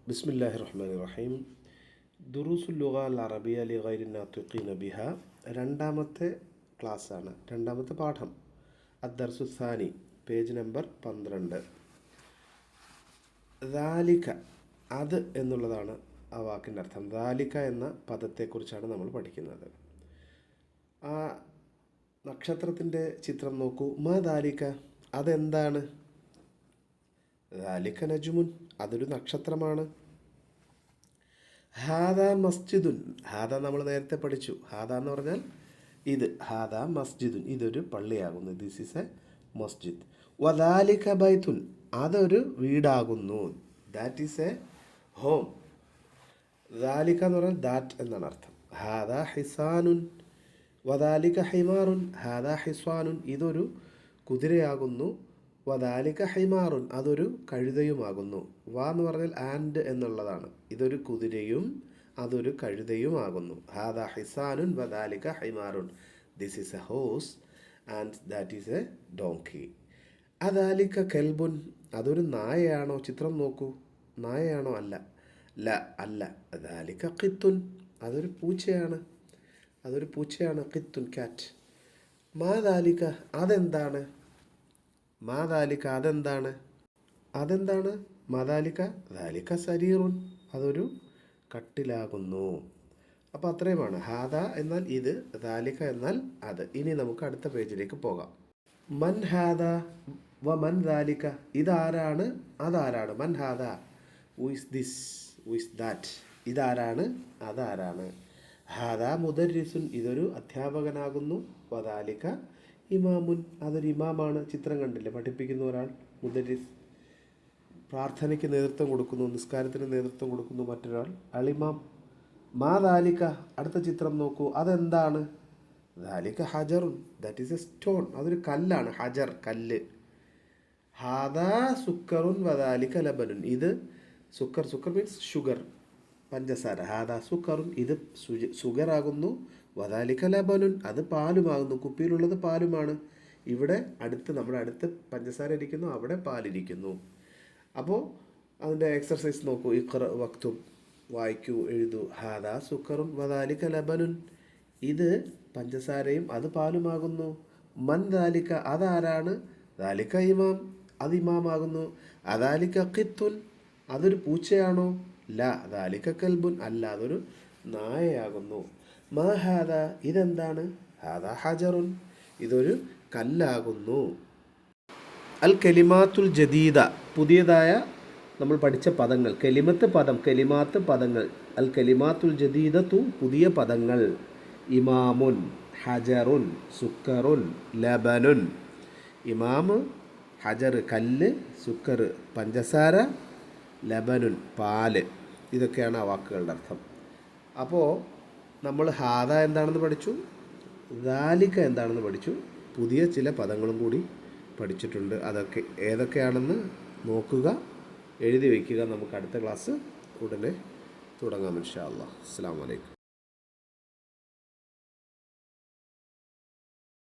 ബിസ്മില്ലാഹി റഹ്മാനി റഹീം. ദുറൂസുൽ ലുഗ അൽ അറബിയ ലി ഗൈരി നാത്തിഖീന ബിഹ, രണ്ടാമത്തെ ക്ലാസ്സാണ്, രണ്ടാമത്തെ പാഠം. അദ്ദർസു സാനി, പേജ് നമ്പർ 12. ദാലിക, അത് എന്നുള്ളതാണ് ആ വാക്കിൻ്റെ അർത്ഥം. ദാലിക എന്ന പദത്തെക്കുറിച്ചാണ് നമ്മൾ പഠിക്കുന്നത്. ആ നക്ഷത്രത്തിൻ്റെ ചിത്രം നോക്കൂ. മാ ദാലിക, അതെന്താണ്? ദാലിക നജ്മുൻ, അതൊരു നക്ഷത്രമാണ്. ഹാദ മസ്ജിദുൻ, ഹാദ നമ്മൾ നേരത്തെ പഠിച്ചു. ഹാദ എന്ന് പറഞ്ഞാൽ ഇത്. ഹാദ മസ്ജിദുൻ, ഇതൊരു പള്ളിയാകുന്നു. This is a masjid. വദാലിക ബൈത്തുൻ, അതൊരു വീടാകുന്നു. That is a home. ദാലിക എന്ന് പറഞ്ഞാൽ ദാറ്റ് എന്നാണ് അർത്ഥം. ഹാദ ഹിസാനുൻ വദാലിക ഹിമാറുൻ, ഹാദ ഹിസ്വാനുൻ, ഇതൊരു കുതിരയാകുന്നു. വദാലിക ഹിമാറുൻ, അതൊരു കഴുതയുമാകുന്നു. വാ എന്ന് പറഞ്ഞാൽ ആൻഡ് എന്നുള്ളതാണ്. ഇതൊരു കുതിരയും അതൊരു കഴുതയുമാകുന്നു. ഹാദ ഹിസാനുൻ വദാലിക ഹിമാറുൻ, this is a horse and that is a donkey. അദാലിക കെൽബുൻ, അതൊരു നായയാണോ? ചിത്രം നോക്കൂ. നായയാണോ? അല്ല. അല്ല. അദാലിക ഖിത്തുൻ, അതൊരു പൂച്ചയാണ്. അതൊരു പൂച്ചയാണ്. ഖിത്തുൻ, ക്യാറ്റ്. മാ ദാലിക, അതെന്താണ്? മാ ദാലിക, അതെന്താണ്? മാ ദാലിക, ദാലിക സരീറുൻ, അതൊരു കട്ടിലാകുന്നു. അപ്പോൾ അത്രയുമാണ്. ഹാദ എന്നാൽ ഇത്, ദാലിക എന്നാൽ അത്. ഇനി നമുക്ക് അടുത്ത പേജിലേക്ക് പോകാം. മൻ ഹാദ വ മൻ ദാലിക, ഇതാരാണ്, അതാരാണ്. മൻ ഹാദ, who is this, who is that, ഇതാരാണ്, അതാരാണ്. ഹാദ മുദർരിസുൻ, ഇതൊരു അധ്യാപകനാകുന്നു. വദാലിക ഇമാമുൻ, അതൊരു ഇമാമാണ്. ചിത്രം കണ്ടില്ലേ? പഠിപ്പിക്കുന്ന ഒരാൾ. മുദരിസ്, പ്രാർത്ഥനയ്ക്ക് നേതൃത്വം കൊടുക്കുന്നു, നിസ്കാരത്തിന് നേതൃത്വം കൊടുക്കുന്നു മറ്റൊരാൾ, അളിമാം. മാ ദാലിക, അടുത്ത ചിത്രം നോക്കൂ. അതെന്താണ്? ദാലിക ഹജറുൻ, ദാറ്റ് ഈസ് എ സ്റ്റോൺ, അതൊരു കല്ലാണ്. ഹജർ, കല്ല്. ഹാദാ സുക്കറുൻ വദാലിക ലബനുൻ, ഇത് സുക്കർ. സുക്കർ മീൻസ് ഷുഗർ, പഞ്ചസാര. ഹാദാ സുക്കറുൻ, ഇത് ഷുഗറാകുന്നു. വദാലിക ലബനുൻ, അത് പാലുമാകുന്നു. കുപ്പിയിലുള്ളത് പാലുമാണ്. ഇവിടെ നമ്മുടെ അടുത്ത് പഞ്ചസാര ഇരിക്കുന്നു, അവിടെ പാലിരിക്കുന്നു. അപ്പോൾ അതിൻ്റെ എക്സർസൈസ് നോക്കൂ. ഇഖ്റ വക്തുബ്, വായിക്കൂ, എഴുതൂ. ഹാദാ സുക്കറുൻ വദാലിക ലബനുൻ, ഇത് പഞ്ചസാരയും അത് പാലുമാകുന്നു. മൻ ദാലിക, അതാരാണ്? ദാലിക ഇമാം, അത് ഇമാമാകുന്നു. അദാലിക ഖിത്തുൻ, അതൊരു പൂച്ചയാണോ? ദാലിക കൽബുൻ, അല്ല, അതൊരു നായയാകുന്നു. മാ ഹാദ, ഇതെന്താണ്? ഹാദ ഹജറുൻ, ഇതൊരു കല്ലാകുന്നു. അൽ കലിമാത്തുൽ ജദീദ, പുതിയതായ നമ്മൾ പഠിച്ച പദങ്ങൾ. കലിമത്ത് പദം, കലിമാത്ത് പദങ്ങൾ. അൽ കലിമാത്തുൽ ജദീദത്തു, പുതിയ പദങ്ങൾ. ഇമാമുൻ, ഹജറുൻ, സുക്കറുൻ, ലബനുൻ. ഇമാമ്, ഹജർ കല്ല്, സുക്കർ പഞ്ചസാര, ലബനുൻ പാല്. ഇതൊക്കെയാണ് ആ വാക്കുകളുടെ അർത്ഥം. അപ്പോൾ നമ്മൾ ഹാദ എന്താണെന്ന് പഠിച്ചു, ദാലിക എന്താണെന്ന് പഠിച്ചു, പുതിയ ചില പദങ്ങളും കൂടി പഠിച്ചിട്ടുണ്ട്. അതൊക്കെ ഏതൊക്കെയാണെന്ന് നോക്കുക, എഴുതി വയ്ക്കുക. നമുക്ക് അടുത്ത ക്ലാസ് ഉടനെ തുടങ്ങാം ഇൻഷാ അല്ലാഹ്. അസ്സലാമു അലൈക്കും.